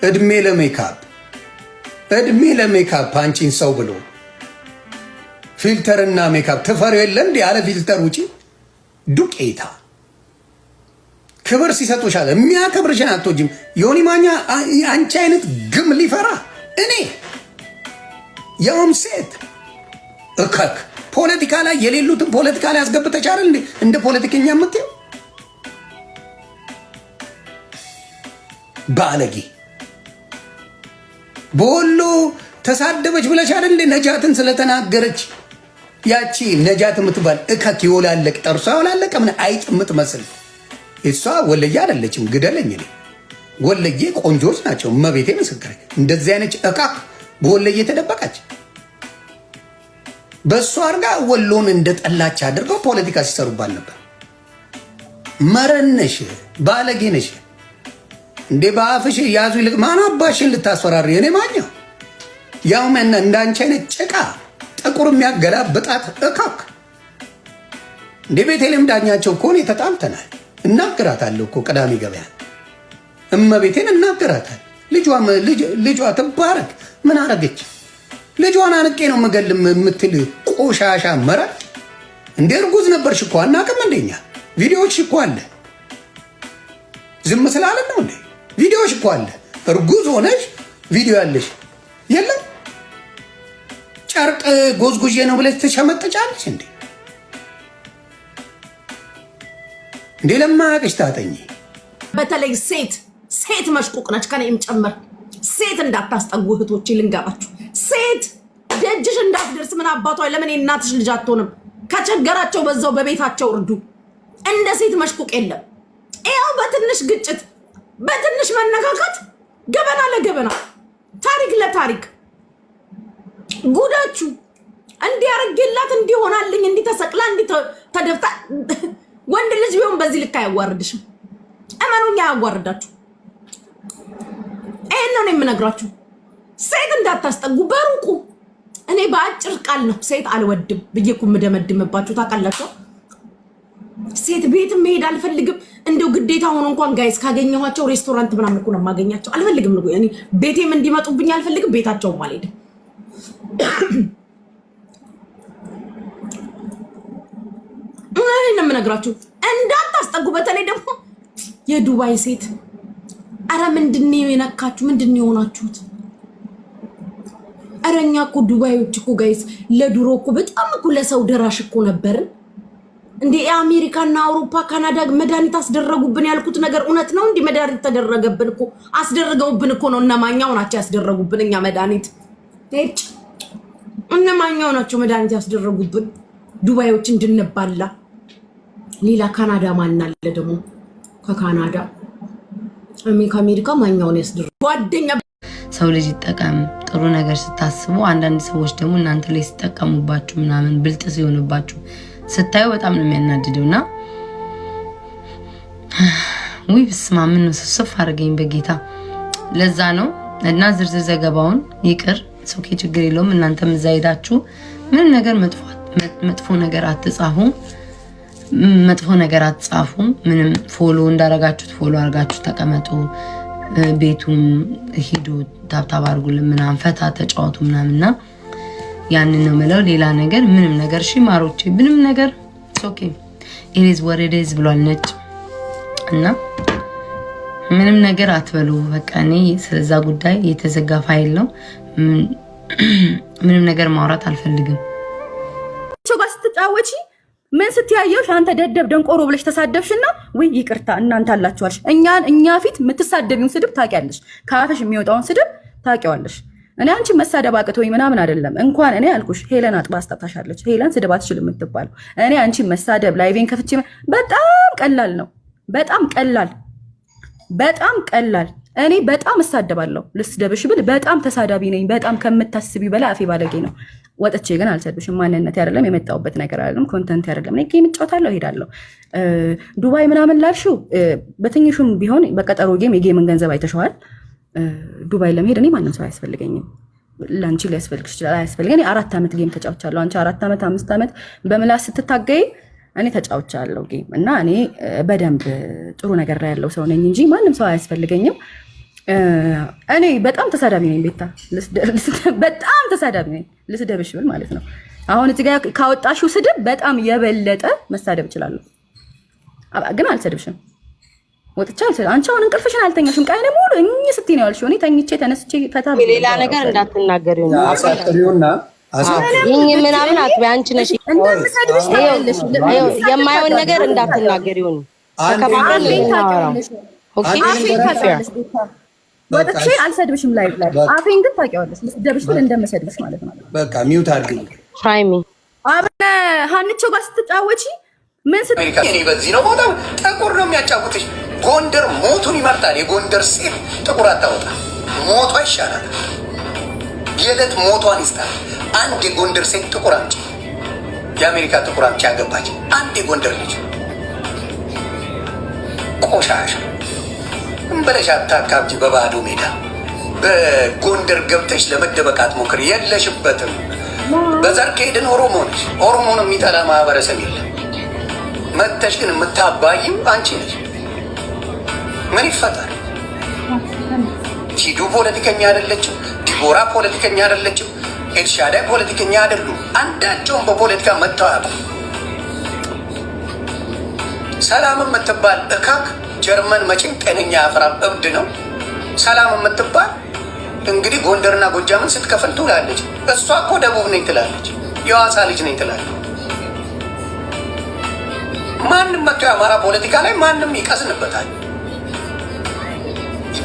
እድሜ ለሜካፕ አንቺን ሰው ብሎ ፊልተርና ሜካፕ ትፈሪ የለ እንዴ? ያለ ፊልተር ውጪ ዱቄታ ክብር ሲሰጡሻል የሚያከብርሽን አትወጂም። ዮኒ ማኛ አንቺ አይነት ግም ሊፈራ እኔ ያውም ሴት እከክ ፖለቲካ ላይ የሌሉትን ፖለቲካ ላይ አስገብተሻል እንደ ፖለቲከኛ የምትይው ባለጌ። በወሎ ተሳደበች ብለሻል እንደ ነጃትን ስለተናገረች ያቺ ነጃት የምትባል እከክ ይወላለቅ ጠርሷ ይወላለቅ ምን አይጥ የምትመስል እሷ ወለየ አይደለችም። ግደለኝ እኔ ወለየ ቆንጆች ናቸው። መቤቴ ምስክር እንደዚህ አይነት እካክ በወለየ ተደበቀች። በሷ አርጋ ወሎን እንደጠላች አድርገው ፖለቲካ ሲሰሩባል ነበር። መረነሽ ባለጌነሽ እንዴ በአፍሽ ያዙ ይልቅ ማን አባሽን ልታስፈራሪ? እኔ ማኛው ያው ማን እንዳንቺ አይነት ጭቃ ጥቁር የሚያገላብጣት እካክ እንዴ ቤቴልም ዳኛቸው እኮ ነው ተጣልተናል። እናገራታለሁ እኮ ቅዳሜ ገበያ እመቤቴን እናገራታል። ልጇ ትባረክ ምን አረገች? ልጇን አንቄ ነው መገልም የምትል ቆሻሻ መረቅ እንዴ! እርጉዝ ነበርሽ እኮ አናውቅም እንደኛ ቪዲዮዎች እኮ አለ። ዝም ስላለን ነው እንዴ? ቪዲዮዎች እኮ አለ። እርጉዝ ሆነሽ ቪዲዮ ያለሽ የለም። ጨርቅ ጎዝጉዤ ነው ብለሽ ተሸመጥጫለሽ እንዴ? እንዴ ለማያውቅሽ ታጠኚ። በተለይ ሴት መሽቁቅ ነች። ከኔም ጨምር ሴት እንዳታስጠጉ እህቶቼ ልንገራችሁ። ሴት ደጅሽ እንዳትደርስ ምን አባቷ ለምን እናትሽ ልጅ አትሆንም? ከቸገራቸው በዛው በቤታቸው እርዱ። እንደ ሴት መሽቁቅ የለም። ይኸው በትንሽ ግጭት በትንሽ መነካከት ገበና ለገበና ታሪክ ለታሪክ ጉዳችሁ እንዲያርግላት እንዲሆናልኝ እንዲተሰቅላ እንዲተደፍታ ወንድ ልጅ ቢሆን በዚህ ልክ አያዋርድሽም። እመኑኛ አያዋርዳችሁ። ይሄን ነው የምነግራችሁ። ሴት እንዳታስጠጉ በሩቁ። እኔ በአጭር ቃል ነው ሴት አልወድም ብዬ እኮ የምደመድምባችሁ ታውቃላችሁ። ሴት ቤት መሄድ አልፈልግም። እንደው ግዴታ ሆኖ እንኳን ጋይስ ካገኘኋቸው ሬስቶራንት ምናምን እኮ ነው የማገኛቸው። አልፈልግም ነው እኔ ቤቴም እንዲመጡብኝ አልፈልግም። ቤታቸውም አልሄድም። እኔ የምነግራችሁ እንዳታስጠጉ። በተለይ ደግሞ የዱባይ ሴት አረ ምንድነው የነካችሁ? ምንድነው የሆናችሁት? አረኛ እኮ ዱባዮች እኮ ጋይስ ለድሮ እኮ በጣም እኮ ለሰው ደራሽ እኮ ነበርን እንዴ! የአሜሪካና አውሮፓ ካናዳ መድኃኒት አስደረጉብን ያልኩት ነገር እውነት ነው። እንዴ መድኃኒት ተደረገብን እኮ አስደረገውብን እኮ ነው። እነማኛው ናቸው ያስደረጉብን? እኛ መድኃኒት ሄጭ እነማኛው ናቸው መድኃኒት ያስደረጉብን? ዱባዮች እንድንባላ። ሌላ ካናዳ ማን አለ ደግሞ? ከካናዳ ከአሜሪካ ማኛውን ያስደረጉ ጓደኛ። ሰው ልጅ ይጠቀም ጥሩ ነገር ስታስቡ፣ አንዳንድ ሰዎች ደግሞ እናንተ ላይ ሲጠቀሙባችሁ ምናምን ብልጥ ሲሆንባችሁ ስታዩ በጣም ነው የሚያናድደውና ወይ በስመ አብ ነው ስፍ አድርገኝ በጌታ። ለዛ ነው እና ዝርዝር ዘገባውን ይቅር ሶኬ ችግር የለውም። እናንተም እዛ ሄዳችሁ ምንም ነገር መጥፎ ነገር አትጻፉ፣ መጥፎ ነገር አትጻፉ። ምንም ፎሎ እንዳረጋችሁት ፎሎ አርጋችሁ ተቀመጡ። ቤቱም ሂዱ ታብታብ አርጉልን ምናምን ፈታ ተጫወቱ ምናምንና ያንን ነው ማለት። ሌላ ነገር ምንም ነገር ማሮቼ ምንም ነገር ኦኬ ኢዝ ወር ኢት ኢዝ ብሏል ነጭ እና ምንም ነገር አትበሉ። በቃ እኔ ስለዛ ጉዳይ የተዘጋ ፋይል ነው። ምንም ነገር ማውራት አልፈልግም። ጋር ስትጫወቺ ምን ስትያየውሽ አንተ ደደብ ደንቆሮ ብለሽ ተሳደብሽና ወይ ይቅርታ እናንተ አላችኋልሽ። እኛ ፊት የምትሳደቢውን ስድብ ታውቂያለሽ። ካፍሽ የሚወጣውን ስድብ ታውቂዋለሽ። እኔ አንቺ መሳደብ አቅቶኝ ምናምን አይደለም። እንኳን እኔ አልኩሽ ሄለን አጥባ አስጣታሻለች። ሄለን ስድብ አትችልም የምትባለው እኔ አንቺ መሳደብ ላይቬን ከፍቼ በጣም ቀላል ነው። በጣም ቀላል። እኔ በጣም እሳደባለሁ። ልስደብሽ ብል በጣም ተሳዳቢ ነኝ። በጣም ከምታስቢ በላይ አፌ ባለጌ ነው። ወጥቼ ግን አልሰድብሽም። ማንነት አይደለም የመጣውበት ነገር አይደለም። ኮንተንት አይደለም። እኔ ጌም እጫወታለሁ እሄዳለሁ። ዱባይ ምናምን ላልሽው በትንሹም ቢሆን በቀጠሮ ጌም የጌምን ገንዘብ አይተሽዋል። ዱባይ ለመሄድ እኔ ማንም ሰው አያስፈልገኝም። ላንቺ ሊያስፈልግሽ ይችላል። አያስፈልገኝ። 4 ዓመት ጌም ተጫውቻለሁ። አንቺ 4 ዓመት 5 ዓመት በምላስ ስትታገይ እኔ ተጫውቻለሁ ጌም እና እኔ በደንብ ጥሩ ነገር ላይ ያለው ሰው ነኝ እንጂ ማንም ሰው አያስፈልገኝም። እኔ በጣም ተሳዳቢ ነኝ ቤታ፣ በጣም ተሳዳቢ ነኝ። ልስደብሽ ብል ማለት ነው። አሁን እዚህ ጋር ካወጣሽው ስድብ በጣም የበለጠ መሳደብ እችላለሁ፣ ግን አልሰድብሽም። ወጥቻ አልሰድብ። አንቺ አሁን እንቅልፍሽን አልተኛሽም። ቀን ሙሉ እኚህ ስትይ ነው ያልሽው። እኔ ተኝቼ ተነስቼ ፈታ ሌላ ነገር እንዳትናገሪው ነው አሳጥሪውና ይሄ ምናምን አትበይ። አንቺ ነሽ እንደምሰድብሽ ታያለሽ። የማይሆን ነገር እንዳትናገሪው ነው። ተከባብረን እናወራው። ኦኬ ወጥቼ አልሰድብሽም። ላይ አፌን ግን ታውቂዋለሽ። ልስደብሽ ብል እንደምሰድብሽ ማለት ነው። በቃ ሚውት አድርጊ። ትራይ ሚ አብነ ሀንቾ ጋር ስትጫወቺ ምን እኔ በዚህ ነው ቦታ ጥቁር ነው የሚያጫውትሽ። ጎንደር ሞቱን ይመርጣል። የጎንደር ሴት ጥቁር አታወጣ፣ ሞቷ ይሻላል። የዕለት ሞቷን ይስጣል። አንድ የጎንደር ሴት ጥቁር አምጪ፣ የአሜሪካ ጥቁር አምጪ ያገባች አንድ የጎንደር ልጅ ቆሻሻ እንበለሽ አታካብጂ። በባዶ ሜዳ በጎንደር ገብተሽ ለመደበቅ አትሞክሪ፣ የለሽበትም። በዘር ከሄድን ኦሮሞ ነሽ። ኦሮሞን የሚጠላ ማህበረሰብ የለም። መተሽ ግን የምታባይም አንቺ ነሽ። ምን ይፈጠር? ቲዱ ፖለቲከኛ አይደለችም። ዲቦራ ፖለቲከኛ አይደለችም። ኤልሻዳይ ፖለቲከኛ አይደሉም። አንዳቸውም በፖለቲካ መታወቅ። ሰላም የምትባል እካክ ጀርመን መቼም ጤነኛ አፍራም እብድ ነው። ሰላም የምትባል እንግዲህ ጎንደርና ጎጃምን ስትከፍል ትውላለች። እሷ እኮ ደቡብ ነኝ ትላለች፣ የዋሳ ልጅ ነኝ ትላለች። ማንም መጥቶ የአማራ ፖለቲካ ላይ ማንም ይቀስንበታል።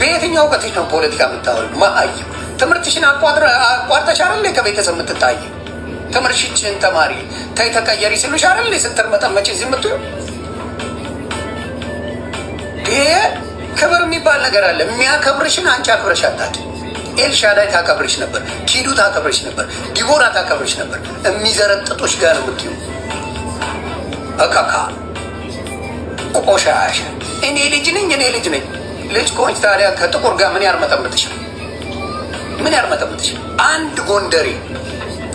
በየትኛው እውቀትሽ ነው ፖለቲካ የምታወል? ማአይ ትምህርትሽን አቋርጠሽ አይደል ከቤተሰብ የምትታይ? ትምህርትሽን ተማሪ ተይ ተቀየሪ ሲሉሽ አይደል ስትር መጠመጭ እዚህ የምትዩ? ይሄ ክብር የሚባል ነገር አለ። የሚያከብርሽን አንቺ አክብረሽ አታድ። ኤልሻዳይ ታከብርሽ ነበር፣ ኪዱ ታከብርሽ ነበር፣ ዲቦራ ታከብርሽ ነበር። የሚዘረጥጦሽ ጋር ነው የምትዩ። እካካ ቆሻሻ። እኔ ልጅ ነኝ፣ እኔ ልጅ ነኝ። ልጅ ከሆንሽ ታዲያ ከጥቁር ጋር ምን ያርመጠምጥሻል? ምን ያርመጠምጥሻል? አንድ ጎንደሬ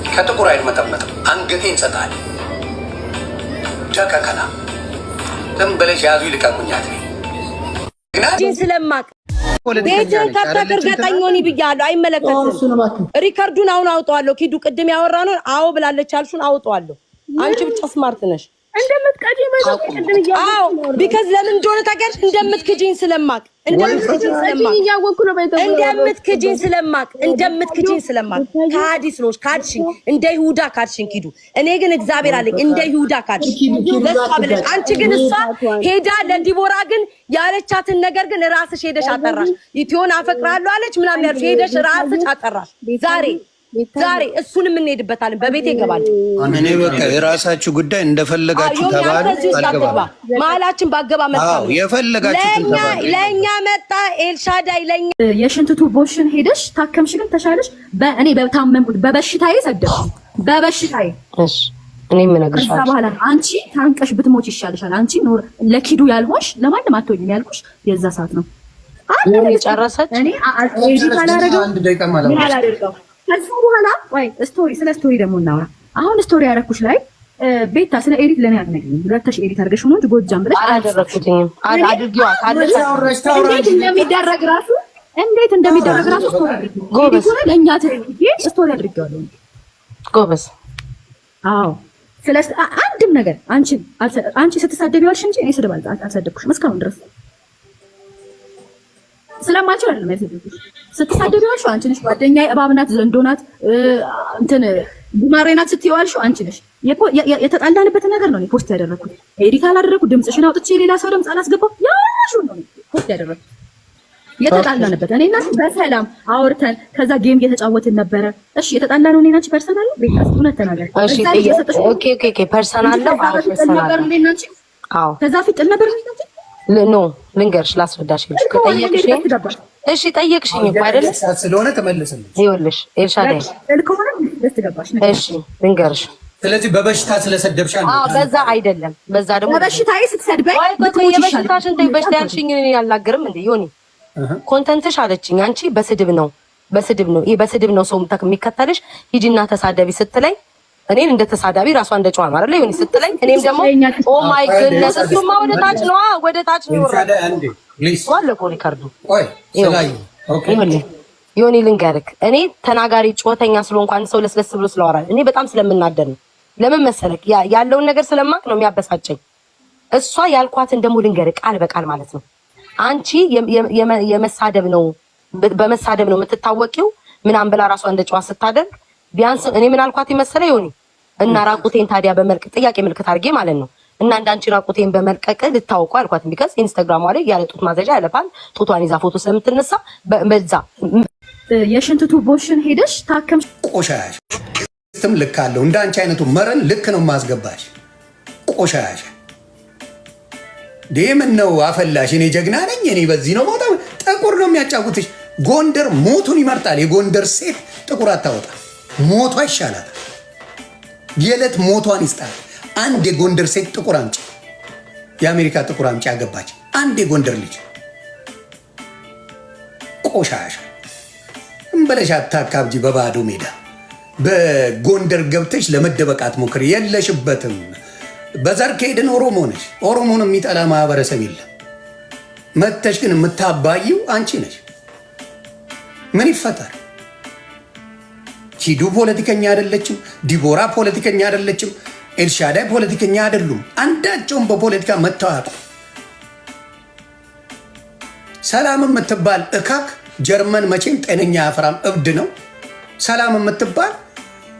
ከጥቁር አይመጠመጥም። አንገቴን እንሰጣል። ደከከና ዝም ብለሽ ያዙ ይልቀቁኛል። ግን ስለማቅ ቤትን ከፍተህ እርግጠኛ ሆኒ ብያለሁ። አይመለከትም። ሪከርዱን አሁን አውጣዋለሁ። ኪዱ ቅድም ያወራነውን አዎ ብላለች አልሽውን አውጣዋለሁ። አንቺ ብቻ ስማርት ነሽ። እንደምትቀጂኝ ማለት ቅድም አዎ ቢካዝ ለምን እንደሆነ ታውቂያለሽ? እንደምትክጂኝ ስለማቅ እንደምትክጂኝ ስለማቅ ካዲ ስለሆንሽ ካድሽኝ። እንደ ይሁዳ ካድሽኝ ኪዱ። እኔ ግን እግዚአብሔር አለኝ እንደ ይሁዳ ካድሽኝ ለሷ ብለሽ። አንቺ ግን እሷ ሄዳ ለዲቦራ ግን ያለቻትን ነገር ግን ራስሽ ሄደሽ አጠራሽ። ኢትዮን አፈቅራለሁ አለች ምናምን ያልሽ ሄደሽ ራስሽ አጠራሽ። ዛሬ እሱንም እንሄድበታለን። በቤቴ ይገባል። እኔ በቃ የራሳችሁ ጉዳይ እንደፈለጋችሁ ተባሉ። አልገባ መሀላችን ባገባ መጣ ነው የፈለጋችሁ ተባሉ። ለኛ መጣ ኤልሻዳይ ለኛ የሽንት ቱቦሽን ሄደሽ ታከምሽ ግን ተሻለሽ። እኔ በታመምኩት በበሽታዬ ሰደሽ በበሽታዬ እሺ እኔ ምን ነግርሻለሁ። ከዛ በኋላ አንቺ ታንቀሽ ብትሞች ይሻልሻል። አንቺ ለኪዱ ያልሆንሽ ለማንም አትሆኝም ያልኩሽ የዛ ሰዓት ነው። አንዴ ጨረሰች። እኔ ኤዲት አላደረገው ምን አላደርገው። ከዛ በኋላ ወይ ስለ ስቶሪ ደግሞ እናውራ። አሁን ስቶሪ ያረኩሽ ላይ ቤታ ስለ ኤዲት ለኔ አትነግሪኝ። ሁለተሽ ኤዲት አድርገሽ ነው እንጂ ጎጃም ብለሽ አላደረኩትኝም። አድርጊዋ እንዴት እንደሚደረግ ራሱ ስቶሪ አድርጊው። ጎበዝ ለኛ ትሪዬ ስቶሪ አድርጊዋለሁ። ጎበዝ አዎ። ስለዚህ አንድም ነገር አንቺ ስትሳደቢው አልሽ እንጂ እኔ ስድብ አልሰደብኩሽም እስካሁን ድረስ ስለማንቺ አይደለም ያሰደብኩሽ። ስትሳደቢው አልሽ አንቺ ነሽ። ጓደኛዬ እባብ ናት፣ ዘንዶ ናት፣ እንትን ጉማሬ ናት ስትይው አልሽ አንቺ ነሽ። የተጣላንበትን ነገር ነው ፖስት ያደረኩት። ኤዲት አላደረኩት። ድምፅሽን አውጥቼ ሌላ ሰው ድምፅ አላስገባው። ያሹ ነው ፖስት ያደረኩት። የተጣላንበት እኔ እና በሰላም አውርተን ከዛ ጌም እየተጫወትን ነበረ። እሺ የተጣላነው እኔ እና አንቺ ፐርሰናል ነው ቤት እውነት ተናገር። እሺ ኦኬ ፐርሰናል ነው። አዎ ከዛ ፊት ጥል ነበር ኖ ልንገርሽ፣ ላስረዳሽ። እሺ ጠየቅሽኝ እኮ አይደለ? ስለሆነ ተመለስልኝ። ይኸውልሽ ኤልሻዳይ እሺ ልንገርሽ። ስለዚህ በበሽታ ስለሰደብሻል። አዎ በዛ አይደለም። በዛ ደግሞ በበሽታዬ ስትሰድበኝ የበሽታሽን እንደ በሽታ ያልሽኝ እኔ አልናገርም እንዴ ዮኒ። ኮንተንትሽ አለችኝ አንቺ በስድብ ነው ይሄ በስድብ ነው ሰው የሚከተልሽ። ሂጂና ተሳደቢ ስትለኝ እኔን እንደ ተሳዳቢ ራሷ እንደ ጨዋ ነው አይደል? ይሁን ስትለኝ እኔም ደግሞ ኦ ማይ ጎድነስ እሱማ ወደ ታች ነው ይወራል። ዋለ እኮ ሪካርዱ ኦኬ ዮኒ ልንገርክ፣ እኔ ተናጋሪ ጩኸተኛ ስለሆንኩ አንድ ሰው ለስለስ ብሎ ስለዋራል እኔ በጣም ስለምናደድ ነው። ለምን መሰለክ? ያለውን ነገር ስለማቅ ነው የሚያበሳጨኝ። እሷ ያልኳትን ደግሞ ልንገርክ ቃል በቃል ማለት ነው። አንቺ የመሳደብ ነው በመሳደብ ነው የምትታወቂው ምናምን ብላ ራሷ እንደ ጨዋ ስታደርግ ቢያንስ እኔ ምን አልኳት ይመስለ ዮኒ እና ራቁቴን ታዲያ በመልቀቅ ጥያቄ ምልክት አድርጌ ማለት ነው እና እንዳንቺ ራቁቴን በመልቀቅ ልታውቁ አልኳት። ቢካዝ ኢንስታግራሟ ላይ ያለ ጡት ማዘዣ ያለፋል ጡቷን ይዛ ፎቶ ስለምትነሳ በዛ የሽንት ቱቦሽን ሄደሽ ታከምሽ። ቆሻሻ ስትም ልክ አለው። እንዳንቺ አይነቱ መረን ልክ ነው ማስገባሽ። ቆሻሻ ምን ነው አፈላሽ? እኔ ጀግና ነኝ እኔ በዚህ ነው ሞታ ጥቁር ነው የሚያጫውትሽ። ጎንደር ሞቱን ይመርጣል። የጎንደር ሴት ጥቁር አታወጣ፣ ሞቷ ይሻላል። የዕለት ሞቷን ይስጣል። አንድ የጎንደር ሴት ጥቁር አምጪ፣ የአሜሪካ ጥቁር አምጪ ያገባች አንድ የጎንደር ልጅ። ቆሻሻ እምበለሽ አታካብጂ በባዶ ሜዳ። በጎንደር ገብተሽ ለመደበቃት ሞክር፣ የለሽበትም። በዘር ከሄድን ኦሮሞ ነሽ። ኦሮሞን የሚጠላ ማህበረሰብ የለም። መተሽ ግን የምታባይው አንቺ ነሽ። ምን ይፈጠር? ሂዱ ፖለቲከኛ አይደለችም። ዲቦራ ፖለቲከኛ አይደለችም። ኤልሻዳይ ፖለቲከኛ አይደሉም። አንዳቸውም በፖለቲካ መታወቁ። ሰላም የምትባል እካክ ጀርመን መቼም ጤነኛ አፈራም እብድ ነው። ሰላም የምትባል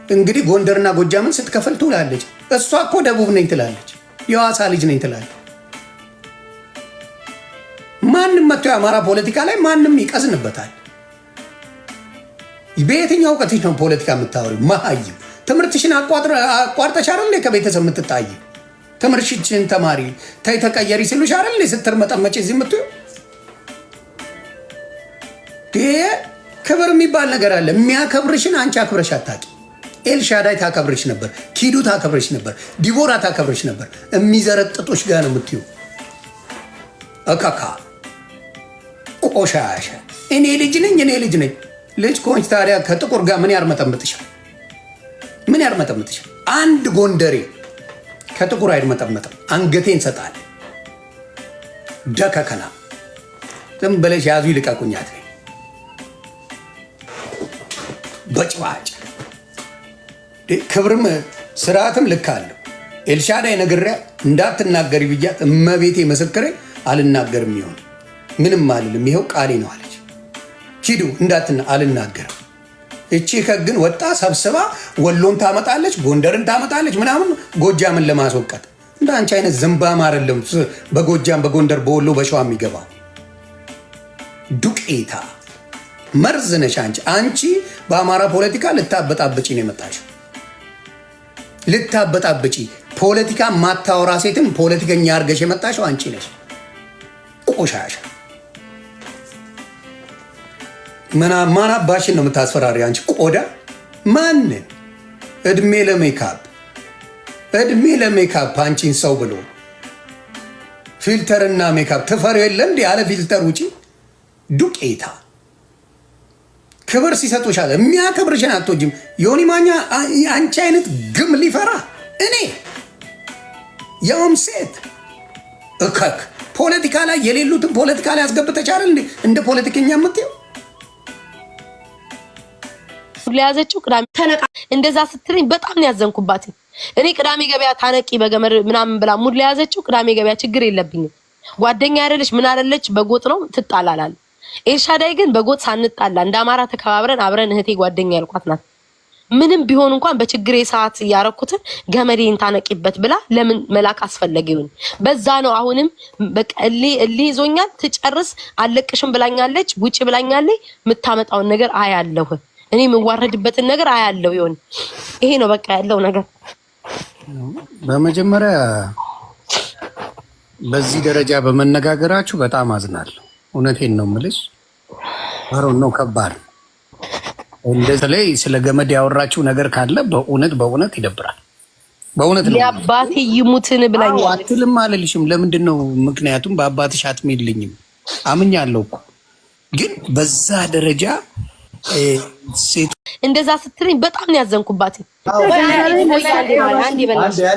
እንግዲህ ጎንደርና ጎጃምን ስትከፍል ትውላለች። እሷ እኮ ደቡብ ነኝ ትላለች፣ የዋሳ ልጅ ነኝ ትላለች። ማንም መጥቶ የአማራ ፖለቲካ ላይ ማንም ይቀዝንበታል። በየትኛው እውቀትሽ ነው ፖለቲካ የምታወሪው? መሀይም ትምህርትሽን አቋርጠሽ አይደል ከቤተሰብ የምትጣይ? ትምህርትሽን ተማሪ ተይ ተቀየሪ ሲሉሽ አይደል ስትርመጠመጪ እዚህ የምትዩ? ክብር የሚባል ነገር አለ። የሚያከብርሽን አንቺ አክብረሽ አታውቂ። ኤልሻዳይ ታከብርሽ ነበር፣ ኪዱ ታከብርሽ ነበር፣ ዲቦራ ታከብርሽ ነበር። የሚዘረጥጦች ጋር ነው የምትዩ። እካካ ቆሻሻ። እኔ ልጅ ነኝ እኔ ልጅ ነኝ። ልጅ ከሆንሽ ታዲያ ከጥቁር ጋር ምን ያርመጠምጥሻል? ምን ያርመጠምጥሻል? አንድ ጎንደሬ ከጥቁር አይርመጠመጥም። አንገቴን ሰጣል። ደከከና ዝም ብለሽ ያዙ ይልቀቁኛት። በጭባጭ ክብርም ስርዓትም ልክ አለው። ኤልሻዳይ ነግሬያ እንዳትናገሪ ብያት እመቤቴ ምስክሬ አልናገርም፣ ይሆን ምንም አልልም፣ ይኸው ቃሌ ነው አለች። ሂዱ እንዳትና አልናገርም። እቺ ከግን ወጣ ሰብስባ ወሎን ታመጣለች፣ ጎንደርን ታመጣለች ምናምን ጎጃምን ለማስወቀጥ። እንደ አንቺ አይነት ዝምባም አይደለም በጎጃም በጎንደር በወሎ በሸዋ የሚገባው። ዱቄታ መርዝ ነሽ አንቺ። አንቺ በአማራ ፖለቲካ ልታበጣብጪ ነው የመጣሽው። ልታበጣብጪ ፖለቲካ ማታወራ ሴትም ፖለቲከኛ አድርገሽ የመጣሽው አንቺ ነሽ። ቆሻሻ ማን አባሽን ነው የምታስፈራሪ አንቺ ቆዳ? ማንን? እድሜ ለሜካፕ እድሜ ለሜካፕ አንቺን ሰው ብሎ ፊልተርና ሜካፕ ትፈሪ የለ እንዲ ያለ ፊልተር ውጪ። ዱቄታ ክብር ሲሰጡሻል። የሚያከብርሽን አትወጂም። ዮኒ ማኛ አንቺ አይነት ግም ሊፈራ እኔ ያውም ሴት እከክ ፖለቲካ ላይ የሌሉትን ፖለቲካ ላይ አስገብተሽ አይደል እንደ ፖለቲከኛ የምትይው? ለያዘችው ቅዳሜ ተነቃ እንደዛ ስትለኝ በጣም ነው ያዘንኩባት። እኔ ቅዳሜ ገበያ ታነቂ በገመድ ምናምን ብላ ሙድ ለያዘችው ቅዳሜ ገበያ ችግር የለብኝም። ጓደኛ አይደለች ምን አይደለች በጎጥ ነው ትጣላላል። ኤልሻዳይ ግን በጎጥ ሳንጣላ እንደ አማራ ተከባብረን አብረን እህቴ ጓደኛ ያልኳት ናት። ምንም ቢሆን እንኳን በችግሬ ሰዓት ያረኩትን ገመዴን ታነቂበት ብላ ለምን መላክ አስፈለገውን? በዛ ነው አሁንም በቃ እሊ ይዞኛል። ትጨርስ አለቅሽም ብላኛለች፣ ውጪ ብላኛለች። የምታመጣውን ነገር አያለሁ እኔ የምዋረድበትን ነገር አያለው። ይሁን ይሄ ነው በቃ ያለው ነገር። በመጀመሪያ በዚህ ደረጃ በመነጋገራችሁ በጣም አዝናለሁ። እውነቴን ነው የምልሽ። አሮን ነው ከባድ። እንደዚህ ስለ ገመድ ያወራችሁ ነገር ካለ በእውነት ይደብራል። በእውነት ነው የአባቴ ይሙትን ብላኝ አትልም አልልሽም። ለምንድን ነው? ምክንያቱም በአባትሽ አትሜልኝም አምኛለሁ እኮ። ግን በዛ ደረጃ እንደዛ ስትለኝ በጣም ነው ያዘንኩባት።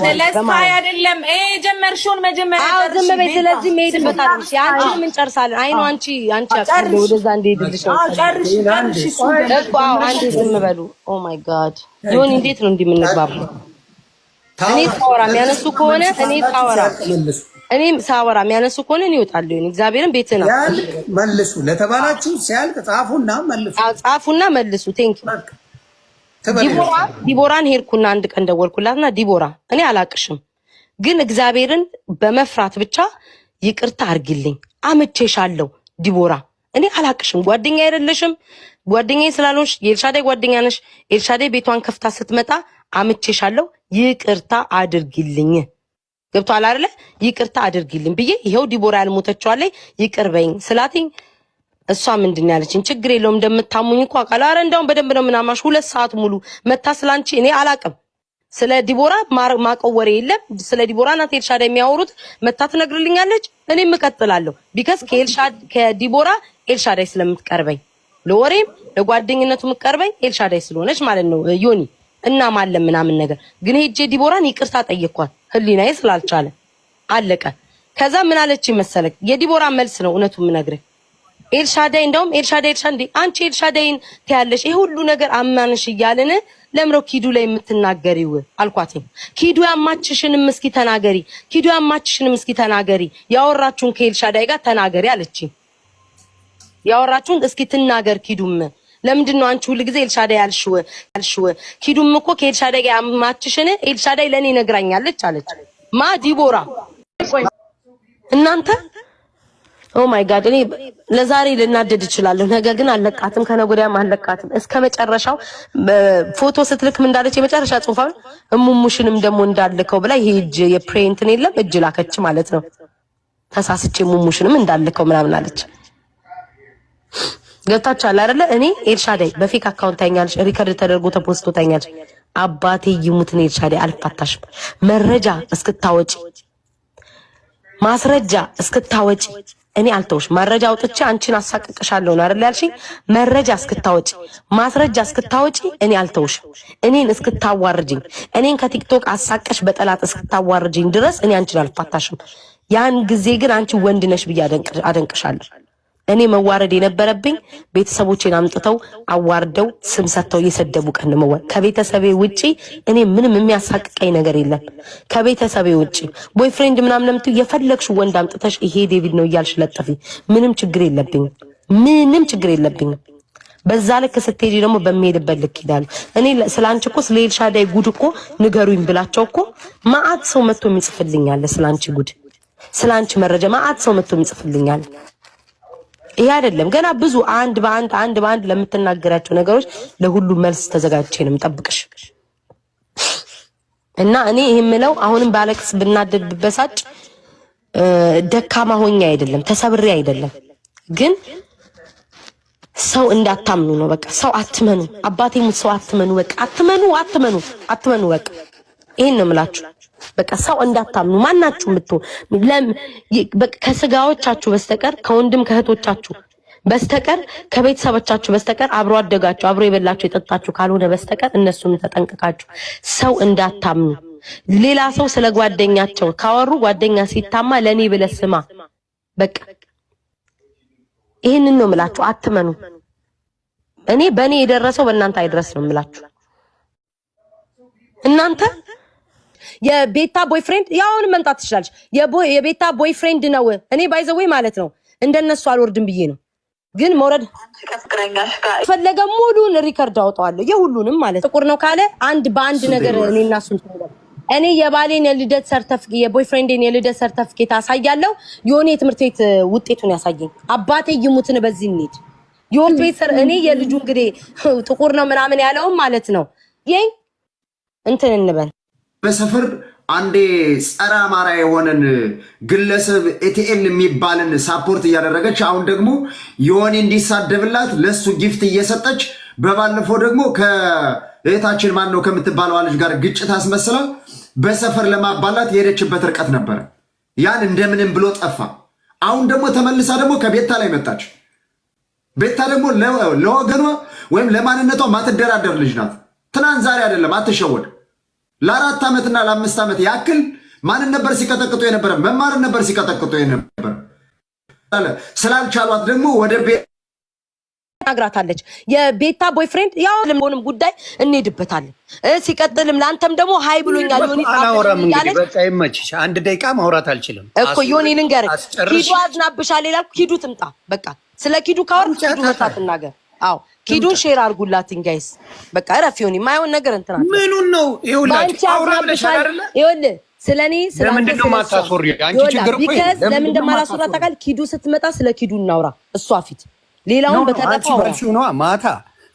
ስለዚህ አይደለም ጀመርሽውን መጀመሪያ ዝም በይ። ስለዚህ መሄድበት አለሽ። አንቺ ምን ጨርሳለን? አይ ነው አንቺ አቀርብ ወደዛ እንደሄድልሽ ነው። ጨርሽ አንዴ ዝም በሉ። ኦ ማይ ጋድ ዮኒ እንዴት ነው እንደምንግባባው? እኔ ሳወራ የሚያነሱ ከሆነ እኔም ሳወራ የሚያነሱ ከሆነ እኔ እወጣለሁ። እግዚአብሔርን ቤት ነው መልሱ ለተባላችሁ ሲያልቅ ጻፉና መልሱ። ቴንክ ዲቦራን ሄድኩና አንድ ቀን ደወልኩላትና ዲቦራ እኔ አላቅሽም፣ ግን እግዚአብሔርን በመፍራት ብቻ ይቅርታ አርግልኝ፣ አመቼሻለሁ። ዲቦራ እኔ አላቅሽም፣ ጓደኛ አይደለሽም። ጓደኛዬ ስላልሆንሽ የኤልሻዳይ ጓደኛ ነሽ። ኤልሻዳይ ቤቷን ከፍታ ስትመጣ አመቼሻለሁ፣ ይቅርታ አድርግልኝ። ገብቷል አይደለ? ይቅርታ አድርግልኝ ብዬ ይሄው ዲቦራ ያልሞተችው አለኝ ይቅር በይኝ ስላትኝ እሷ ምንድን ያለችኝ ችግር የለውም እንደምታሙኝ እኮ አቃላ አረ እንደውም በደንብ ነው ምናማሽ 2 ሰዓት ሙሉ መታ ስላንቺ እኔ አላቅም። ስለ ዲቦራ ማቀው ወሬ የለም። ስለ ዲቦራ ናት ኤልሻዳይ የሚያወሩት። መታ ትነግርልኛለች፣ እኔም እቀጥላለሁ። ቢካዝ ከዲቦራ ኤልሻዳይ ስለምትቀርበኝ ለወሬም ለጓደኝነቱ የምትቀርበኝ ኤልሻዳይ ስለሆነች ማለት ነው ዮኒ እና ማለም ምናምን ነገር። ግን ሄጄ ዲቦራን ይቅርታ ጠየቅኳት ህሊናዬ ስላልቻለ አለቀ። ከዛ ምን አለች መሰለክ? የዲቦራ መልስ ነው እውነቱን የምነግርህ። ኤልሻዳይ እንደውም ኤልሻዳይ አንቺ ኤልሻዳይን ትያለሽ ይሄ ሁሉ ነገር አማንሽ እያልን ለምረው ኪዱ ላይ የምትናገሪው አልኳት። ኪዱ ያማችሽንም እስኪ ተናገሪ፣ ኪዱ ያማችሽንም እስኪ ተናገሪ፣ ያወራችሁን ከኤልሻዳይ ጋር ተናገሪ አለችኝ። ያወራችሁን እስኪ ትናገር ኪዱም ለምንድን ነው አንቺ ሁሉ ጊዜ ኤልሻዳይ ያልሽው? ኪዱም እኮ ከኤልሻዳይ ጋር ያማችሽን ኤልሻዳይ ለኔ ነግራኛለች አለች። ማ ዲቦራ እናንተ ኦ ማይ ጋድ እኔ ለዛሬ ልናደድ እችላለሁ፣ ነገ ግን አለቃትም፣ ከነገ ወዲያም አለቃትም። እስከመጨረሻው ፎቶ ስትልክም እንዳለች የመጨረሻ ጽሁፋን እሙሙሽንም ደግሞ እንዳልከው ብላ ይሄ እጅ የፕሬንትን የለም እጅ ላከች ማለት ነው። ተሳስቼ እሙሙሽንም እንዳልከው ምናምን አለች። ገብታችኋል አይደለ? እኔ ኤልሻዳይ በፌክ አካውንት ታኛለች፣ ሪከርድ ተደርጎ ተፖስቶ ታኛለች። አባቴ ይሙትን ኤልሻዳይ አልፋታሽም። መረጃ እስክታወጪ ማስረጃ እስክታወጪ እኔ አልተውሽ። መረጃ አውጥቼ አንቺን አሳቅቅሻለሁ ነው አይደል ያልሽኝ? መረጃ እስክታወጪ ማስረጃ እስክታወጪ እኔ አልተውሽ። እኔን እስክታዋርጂኝ እኔን ከቲክቶክ አሳቀሽ በጠላት እስክታዋርጂኝ ድረስ እኔ አንቺን አልፋታሽም። ያን ጊዜ ግን አንቺ ወንድ ነሽ ብዬ አደንቅሻለሁ። እኔ መዋረድ የነበረብኝ ቤተሰቦቼን አምጥተው አዋርደው ስም ሰጥተው እየሰደቡ ቀን ነው። ከቤተሰቤ ውጪ እኔ ምንም የሚያሳቅቀኝ ነገር የለም። ከቤተሰቤ ውጪ ቦይፍሬንድ ምናምን ለምትው የፈለግሽው ወንድ አምጥተሽ ይሄ ዴቪድ ነው እያልሽ ለጥፊ፣ ምንም ችግር የለብኝም። ምንም ችግር የለብኝም። በዛ ልክ ስትሄጂ ደግሞ በሚሄድበት ልክ ይላሉ። እኔ ስላንቺ እኮ ስለ ኤልሻዳይ ጉድ እኮ ንገሩኝ ብላቸው እኮ ማአት ሰው መጥቶ የሚጽፍልኛል። ስላንቺ ጉድ ስላንቺ መረጃ ማአት ሰው መጥቶ የሚጽፍልኛል። ይሄ አይደለም ገና ብዙ አንድ በአንድ ለምትናገራቸው ነገሮች ለሁሉ መልስ ተዘጋጅቼ ነው የምጠብቅሽ። እና እኔ ይሄ የምለው አሁንም ባለቅስ ብናደድ ብበሳጭ ደካማ ሆኜ አይደለም፣ ተሰብሬ አይደለም። ግን ሰው እንዳታምኑ ነው በቃ። ሰው አትመኑ፣ አባቴ ሙት ሰው አትመኑ፣ በቃ አትመኑ በቃ። ይሄን ነው የምላችሁ። በቃ ሰው እንዳታምኑ ማናችሁ ከስጋዎቻችሁ በስተቀር ከወንድም ከእህቶቻችሁ በስተቀር ከቤተሰቦቻችሁ በስተቀር አብሮ አደጋችሁ አብሮ የበላችሁ የጠጣችሁ ካልሆነ በስተቀር እነሱን ተጠንቅቃችሁ ሰው እንዳታምኑ። ሌላ ሰው ስለ ጓደኛቸው ካወሩ ጓደኛ ሲታማ ለኔ ብለህ ስማ በቃ። ይሄንን ነው የምላችሁ፣ አትመኑ። እኔ በእኔ የደረሰው በእናንተ አይድረስ ነው የምላችሁ። እናንተ የቤታ ቦይፍሬንድ ያውን መምጣት ትችላለች። የቤታ ቦይፍሬንድ ነው። እኔ ባይዘዌ ማለት ነው እንደነሱ አልወርድም ብዬ ነው። ግን መውረድ ፈለገ ሙሉን ሪከርድ አውጣዋለሁ የሁሉንም ማለት ጥቁር ነው ካለ አንድ በአንድ ነገር እኔና እሱ እኔ የባሌን የልደት ሰርተፍኬት የቦይፍሬንዴን የልደት ሰርተፍኬት አሳያለሁ። የሆነ የትምህርት ቤት ውጤቱን ያሳየኝ አባቴ ይሙትን በዚህ እንሂድ የወል ቤት እኔ የልጁ እንግዲህ ጥቁር ነው ምናምን ያለውም ማለት ነው ይሄ እንትን እንበል በሰፈር አንዴ ጸረ አማራ የሆነን ግለሰብ ኤቲኤም የሚባልን ሳፖርት እያደረገች አሁን ደግሞ የሆነ እንዲሳደብላት ለሱ ጊፍት እየሰጠች በባለፈው ደግሞ ከእህታችን ማን ነው ከምትባለው ልጅ ጋር ግጭት አስመስላ በሰፈር ለማባላት የሄደችበት ርቀት ነበር። ያን እንደምንም ብሎ ጠፋ። አሁን ደግሞ ተመልሳ ደግሞ ከቤታ ላይ መጣች። ቤታ ደግሞ ለወገኗ ወይም ለማንነቷ ማትደራደር ልጅ ናት። ትናንት ዛሬ አይደለም፣ አትሸወድ። ለ4 ዓመትና ለ5 ዓመት ያክል ማንን ነበር ሲቀጠቅጡ የነበረ? መማርን ነበር ሲቀጠቅጡ የነበረ። ስላልቻሏት ደግሞ ወደ ቤት ናግራታለች። የቤታ ቦይፍሬንድ ያው ለምንም ጉዳይ እንሄድበታለን። ሲቀጥልም ለአንተም ደግሞ ሃይ ብሎኛል። ዮኒ አላወራም እንግዲህ በቃ ይመችሽ። 1 ደቂቃ ማውራት አልችልም እኮ ዮኒ ልንገርህ። ኪዱ አዝናብሻል ይላል። ኪዱ ትምጣ በቃ። ስለ ኪዱ ካወራን ኪዱ መታትናገር። አዎ ኪዱን ሼር አድርጉላትኝ ጋይስ። በቃ ረፍ ዮኒ ማይሆን ነገር እንትና ምኑን ነው ይኸውላችሁ አውራ ብለሽ አይደለ? ይኸውልህ ስለኔ ለምንድን ነው ማታስወሪ? አንቺ ችግር እኮ ለምን እንደማላስወራ ታውቃለህ? ኪዱ ስትመጣ ስለ ኪዱ እናውራ እሷ ፊት ሌላውን በተረፈው ነው። ማታ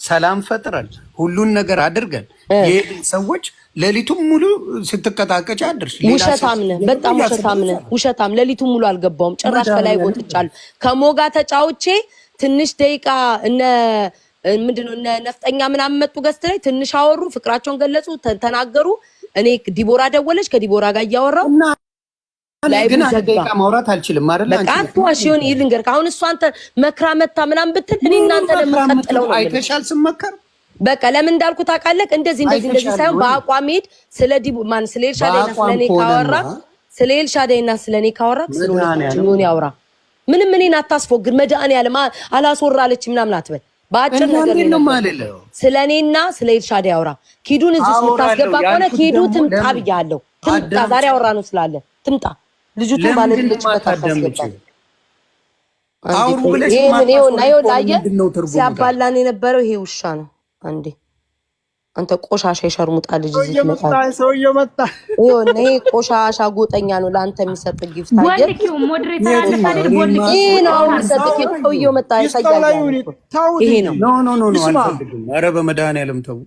ሰላም ፈጥረን ሁሉን ነገር አድርገን የሄድን ሰዎች ሌሊቱን ሙሉ ስትቀጣቀጭ አድርሽ። ውሸታም ነህ፣ በጣም ውሸታም ነህ። ውሸታም ሌሊቱን ሙሉ አልገባውም ጭራሽ በላይ ወጥቻለሁ። ከሞጋ ተጫውቼ ትንሽ ደቂቃ እነ ምንድነው እነ ነፍጠኛ ምናምን መጡ ገስት ላይ ትንሽ አወሩ፣ ፍቅራቸውን ገለጹ፣ ተናገሩ። እኔ ዲቦራ ደወለች፣ ከዲቦራ ጋር እያወራው ላይ ግን ደቂቃ ማውራት አልችልም አይደል? በቃ አትዋሽውን ይልንገር። አሁን እሷ አንተ መክራ መታ ምናምን ብትል እኔ እናንተ ለምንቀጥለው ነው አይተሻል ስመከር። በቃ ለምን እንዳልኩ ታውቃለህ? እንደዚህ ሳይሆን በአቋም ሄድ ስለ ዲቦ ማን ስለ ኤልሻዳይና ስለኔ ካወራ ስለ ኤልሻዳይና ስለኔ ካወራ ስለሆነ ያውራ። ምንም እኔን አታስፎግር። መድኃኒዓለም አላስወራለች ምናምን አትበል። በአጭር ነገር ነው ማለት ነው። ስለኔና ስለ ኤልሻዳይ ያውራ። ኪዱን እዚህ ስታስገባ ከሆነ ኪዱ ትምጣ ብያለሁ። ትምጣ ዛሬ አወራ ነው ስላለ ትምጣ። ልጅቱ ባለልጅ በታስገባ አውሩ ብለሽ ሲያባላን የነበረው ይሄ ውሻ ነው። አንዴ አንተ ቆሻሻ የሸርሙጣ ልጅ እዚህ መጣ። ሰውዬው መጣ። ይሄ ቆሻሻ ጎጠኛ ነው ለአንተ የሚሰጥ ጊፍት አየ። ወልኪው ሞዴሬተር አልፈልግ ወልኪው ይሄ ነው የሚሰጥ ጊፍት። ሰውዬው መጣ ያሳያል። ይሄ ነው ኖ አልፈልግም። ኧረ በመድኃኒዓለም ተው።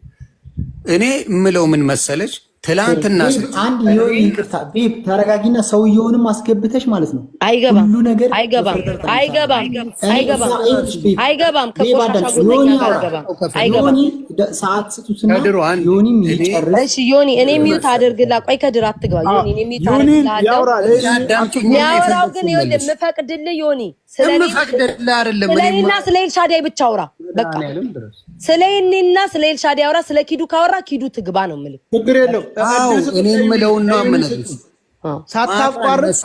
እኔ የምለው ምን መሰለች ትላንትና አንድ ይቅርታ ቤብ ተረጋጊና ሰውየውንም አስገብተሽ ማለት ነው። አይገባም ከቆሻሻ ጎጠኛ ጋር አይገባም። ሰዓት ስጡትና ዮኒም ይጨርስ። እሺ ዮኒ እኔ ሚውት አድርግላ። ቆይ ከድር አትግባ ዮኒ። እኔ ሚውት አድርግላ። ያውራው ግን ይኸውልህ የምፈቅድልህ ዮኒ ስለምፈቅድልህ አይደለም። ስለኔና ስለ ኤልሻዳይ ብቻ አውራ በቃ። ስለኔና ስለ ኤልሻዳይ አውራ። ስለ ኪዱ ካወራ ኪዱ ትግባ ነው የምልህ። ችግር የለው። እኔ የምለውን ነው የምነግርሽ። ሳታቋርጥ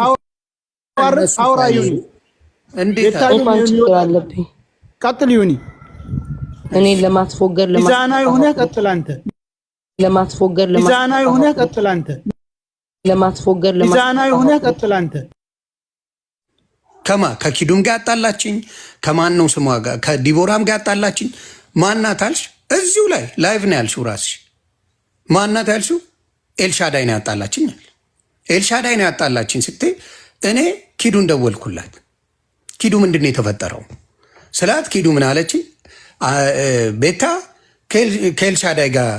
አውራ ዮኒ። እንዴት ችግር አለብኝ? ቀጥል ዮኒ። እኔ ለማስፎገር ሚዛናዊ ሆነህ ቀጥል አንተ። ለማስፎገር ሚዛናዊ ሆነህ ቀጥል አንተ። ለማስፎገር ሚዛናዊ ሆነህ ቀጥል አንተ። ከኪዱም ጋር ያጣላችኝ ከማን ነው ስሟ ጋር ከዲቦራም ጋር ያጣላችኝ ማናት አልሽ? እዚሁ ላይ ላይቭ ነው ያልሽው ራስሽ። ማናት ያልሽው? ኤልሻዳይ ነው ያጣላችኝ። ኤልሻዳይ ነው ያጣላችኝ ስትይ እኔ ኪዱን ደወልኩላት። ኪዱ ምንድን ነው የተፈጠረው ስላት ኪዱ ምን አለችኝ? ቤታ ከኤልሻዳይ ጋር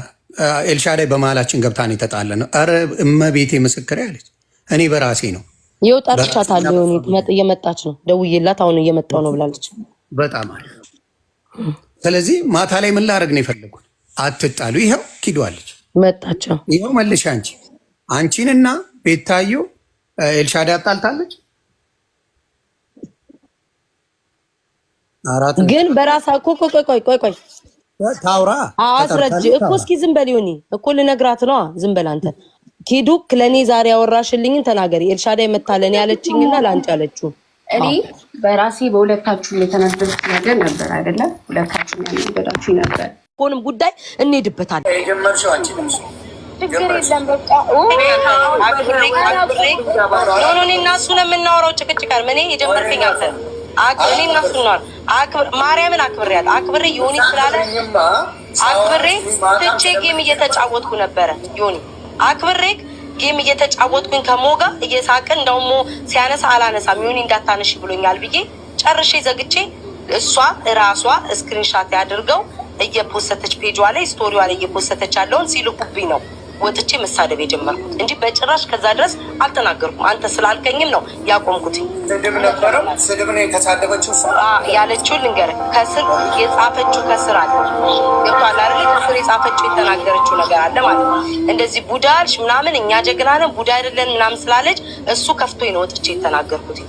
ኤልሻዳይ በመሀላችን ገብታ ነው የተጣለ ነው። ኧረ እመቤቴ ምስክሬ አለች። እኔ በራሴ ነው የወጣቻታለሁ እየመጣች ነው። ደውዬላት አሁን እየመጣው ነው ብላለች። በጣም አሪፍ። ስለዚህ ማታ ላይ ምን ላደርግ ነው የፈለጉት? አትጣሉ። ይኸው ኪዷለች መጣቸው። ይኸው መልሽ አንቺንና ቤታዮ ኤልሻዳይ አጣልታለች። ግን በራሳ ቆይ ታውራ አስረጅ እኮ እስኪ ዝም በል ዮኒ እኮ ልነግራት ነው። ዝም በል አንተ። ኪዱ ለኔ ዛሬ ያወራሽልኝን ተናገሪ። ኤልሻዳይ መታለን ያለችኝና ላንቺ ያለችው እኔ በራሴ በሁለታችሁ የተናደድኩት ነገር ነበር አይደለም? ሁለታችሁ ያናደዳችሁ ነበር። ሁሉም ጉዳይ እንሄድበታለን። የጀመርሽው አንቺ ነሽ። ችግር የለም በቃ እኔ እና እሱ ነው የምናወራው። ጭቅጭቅ አለ። እኔ የጀመርኩኝ አንተ እኔ እና እሱ ነው። ማርያምን አክብሬያት አክብሬ ዮኒ ስላለ አክብሬ ትቼ ጌም እየተጫወትኩ ነበረ። ዮኒ አክብሬ ጌም እየተጫወትኩኝ ከሞጋ እየሳቅን እንደውም ሲያነሳ አላነሳም ዮኒ እንዳታነሽ ብሎኛል ብዬ ጨርሼ ዘግቼ እሷ ራሷ ስክሪንሻት ያድርገው እየፖስተች ፔጇ ላይ ስቶሪዋ ላይ እየፖስተች ያለውን ሲልኩብኝ ነው ወጥቼ መሳደብ የጀመርኩት እንጂ በጭራሽ ከዛ ድረስ አልተናገርኩም። አንተ ስላልከኝም ነው ያቆምኩት። ስድብ ነበረው። ስድብ ነው የተሳደበችው ያለችው ልንገርህ። ከስር የጻፈችው ከስር አለ ገብቷል አይደል? ከስር የጻፈችው የተናገረችው ነገር አለ ማለት ነው። እንደዚህ ቡዳልሽ ምናምን እኛ ጀግና ነን ቡዳ አይደለን ምናምን ስላለች እሱ ከፍቶኝ ነው ወጥቼ የተናገርኩት።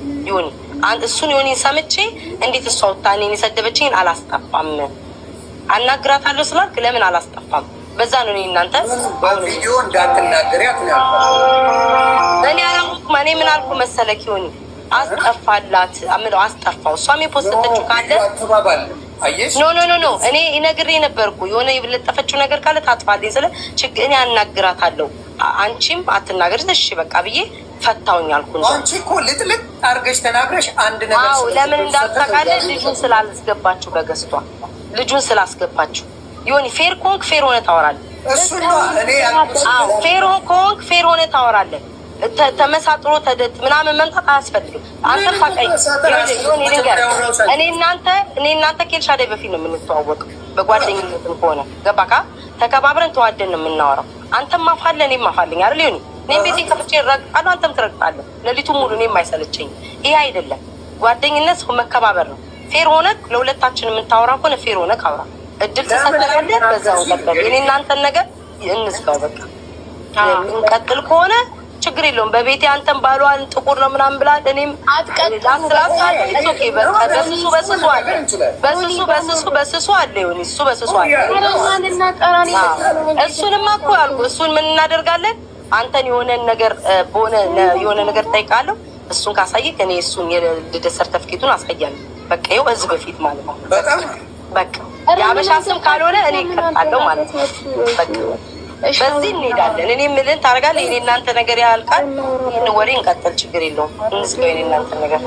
እሱን ዮኒን ሰምቼ እንዴት እሷ ወጣ እኔን የሰደበችኝን አላስጠፋም። አናግራታለሁ ስላልክ ለምን አላስጠፋም? በዛ ነው እኔ እናንተ በቪዲዮ እንዳትናገሪያት ነው ያልኩት። እኔ አላልኩም። እኔ ምን አልኩ መሰለክ ይሁን አስጠፋላት አምለው አስጠፋው። እሷም የፖስተችው ካለ ተባባል። አየሽ ኖ እኔ ይነግሬ ነበርኩ የሆነ የለጠፈችው ነገር ካለ ታጥፋልኝ ስለ ችግር እኔ አናግራታለሁ። አንቺም አትናገሪ እሺ በቃ ብዬ ፈታውኝ አልኩ ነው። አንቺ እኮ ልጥልጥ አርገሽ ተናግረሽ አንድ ነገር አዎ ለምን እንዳልተቃለ ልጁን ስላልስገባችሁ በገስቷ ልጁን ስላስገባችሁ ይሁን ፌር ኮንክ ፌር ሆነ ታወራለህ። እሱ ነው እኔ ያልኩት። አዎ ፌር ኮንክ ፌር ሆነ ታወራለህ። ተመሳጥሮ ተደት ምናምን መምጣት አያስፈልግም። አንተ ፋቀኝ ይሁን ይልንገር እኔ እናንተ ከኤልሻዳይ በፊት ነው የምንተዋወቀው በጓደኝነትም ከሆነ ገባካ ተከባብረን ተዋደን ነው የምናወራው። አንተም ማፋለ እኔም ማፋለኝ አይደል ይሁን እኔም ቤቴ ከፍቼ ረግጣለሁ አንተም ትረግጣለህ ለሊቱን ሙሉ እኔም አይሰለቸኝ። ይሄ አይደለም ጓደኝነት መከባበር ነው። ፌር ሆነ ለሁለታችን የምታወራ ከሆነ ፌር ሆነ ካውራ እድል ተሰጠለ በዛው ቀጥል። እኔ እናንተን ነገር እንዝጋው በቃ እንቀጥል ከሆነ ችግር የለውም። በቤቴ አንተም ባሏን ጥቁር ነው ምናምን ብላል እኔም አትቀጥላስ ኦኬ በቃ በስሱ አለ ይሁን እሱ በስሱ አለ እሱንማ እኮ ያልኩ እሱን ምን እናደርጋለን አንተን የሆነ ነገር ጠይቃለሁ እሱን ካሳየክ እኔ እሱን የልደት ሰርተፍኬቱን አሳያለሁ። በቃ ይኸው እዚህ በፊት ማለት ነው በቃ የአበሻ ስም ካልሆነ እኔ እቀጣለሁ ማለት ነው። በቃ በዚህ እንሄዳለን። እኔ ምልን ታደርጋለህ እኔ እናንተ ነገር ያልቃል። ይሄን ወሬ እንቀጥል ችግር የለውም። እንስለው እኔ እናንተ ነገር